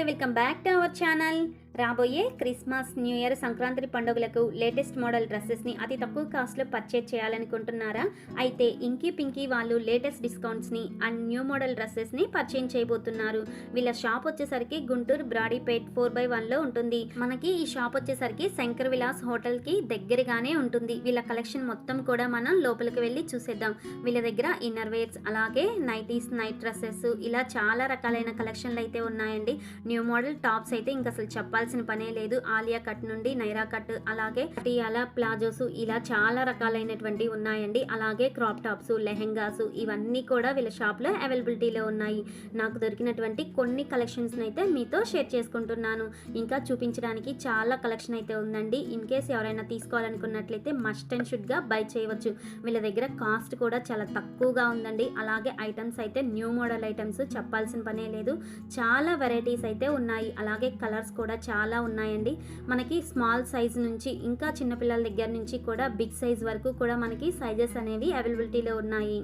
Welcome back to our channel. రాబోయే Christmas, new year, Sankranti పండుగలకు latest model డ్రెస్సెస్ని అతి తక్కువ కాస్ట్లో పర్చేజ్ చేయాలనుకుంటున్నారా? అయితే ఇంకీ పింకీ వాళ్ళు లేటెస్ట్ డిస్కౌంట్స్ని అండ్ న్యూ మోడల్ డ్రెస్సెస్ని పర్చేజ్ చేయబోతున్నారు. వీళ్ళ షాప్ వచ్చేసరికి గుంటూరు బ్రాడీపేట్ 4/1లో ఉంటుంది. మనకి ఈ షాప్ వచ్చేసరికి శంకర్ విలాస్ హోటల్కి దగ్గరగానే ఉంటుంది. వీళ్ళ కలెక్షన్ మొత్తం కూడా మనం లోపలికి వెళ్ళి చూసేద్దాం. వీళ్ళ దగ్గర ఇన్నర్ వేర్స్, అలాగే నైటీస్, నైట్ డ్రెస్సెస్, ఇలా చాలా రకాలైన కలెక్షన్లు అయితే ఉన్నాయండి. న్యూ మోడల్ టాప్స్ అయితే ఇంకా అసలు చెప్పాల్సిన పనే లేదు. ఆలియా కట్ నుండి నైరా కట్, అలాగే పటియాలా ప్లాజోస్, ఇలా చాలా రకాలైనటువంటి ఉన్నాయండి. అలాగే క్రాప్ టాప్స్, లెహెంగాస్, ఇవన్నీ కూడా వీళ్ళ షాప్లో అవైలబిలిటీలో ఉన్నాయి. నాకు దొరికినటువంటి కొన్ని కలెక్షన్స్ అయితే మీతో షేర్ చేసుకుంటున్నాను. ఇంకా చూపించడానికి చాలా కలెక్షన్ అయితే ఉందండి. ఇన్ కేస్ ఎవరైనా తీసుకోవాలనుకున్నట్లయితే మస్ట్ అండ్ షుడ్గా బై చేయవచ్చు. వీళ్ళ దగ్గర కాస్ట్ కూడా చాలా తక్కువగా ఉందండి. అలాగే ఐటమ్స్ అయితే న్యూ మోడల్ ఐటమ్స్ చెప్పాల్సిన పనే లేదు. చాలా వెరైటీస్ అయితే ఉన్నాయి. అలాగే కలర్స్ కూడా చాలా ఉన్నాయండి. మనకి స్మాల్ సైజ్ నుంచి ఇంకా చిన్నపిల్లల దగ్గర నుంచి కూడా బిగ్ సైజ్ వరకు కూడా మనకి సైజెస్ అనేవి అవైలబిలిటీలో ఉన్నాయి.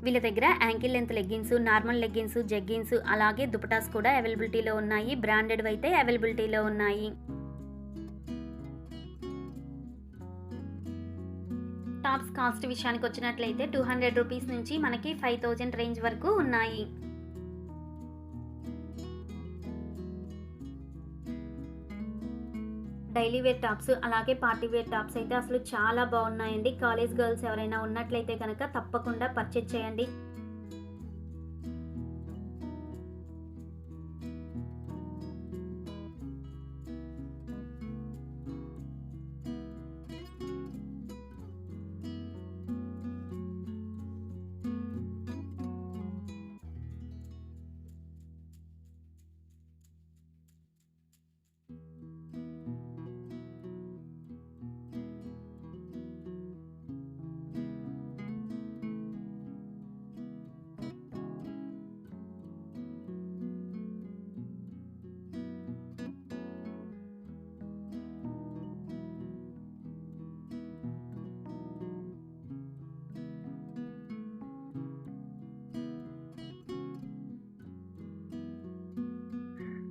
వీళ్ళ దగ్గర ankle length leggings, normal leggings, jeggings, అలాగే దుపటాస్ కూడా అవైలబిలిటీలో ఉన్నాయి. బ్రాండెడ్ అయితే అవైలబిలిటీలో ఉన్నాయి. టాప్స్ కాస్ట్ విషయానికి వచ్చినట్లయితే 200 రూపీస్ నుంచి మనకి 5000 రేంజ్ వరకు ఉన్నాయి. డైలీ వేర్ టాప్స్, అలాగే పార్టీ వేర్ టాప్స్ అయితే అసలు చాలా బాగున్నాయండి. కాలేజ్ గర్ల్స్ ఎవరైనా ఉన్నట్లయితే కనుక తప్పకుండా పర్చేజ్ చేయండి.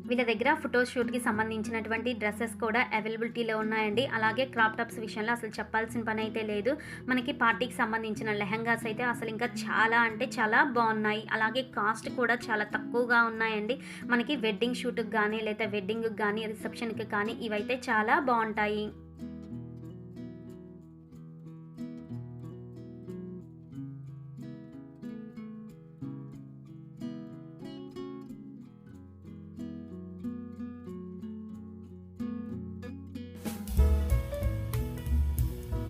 వీళ్ళ దగ్గర ఫోటోషూట్కి సంబంధించినటువంటి డ్రెస్సెస్ కూడా అవైలబిలిటీలో ఉన్నాయండి. అలాగే క్రాప్ టాప్స్ విషయంలో అసలు చెప్పాల్సిన పని అయితే లేదు. మనకి పార్టీకి సంబంధించిన లెహంగాస్ అయితే అసలు ఇంకా చాలా అంటే చాలా బాగున్నాయి. అలాగే కాస్ట్ కూడా చాలా తక్కువగా ఉన్నాయండి. మనకి వెడ్డింగ్ షూట్కి కానీ లేదా వెడ్డింగ్కి కానీ రిసెప్షన్కి కానీ ఇవైతే చాలా బాగుంటాయి.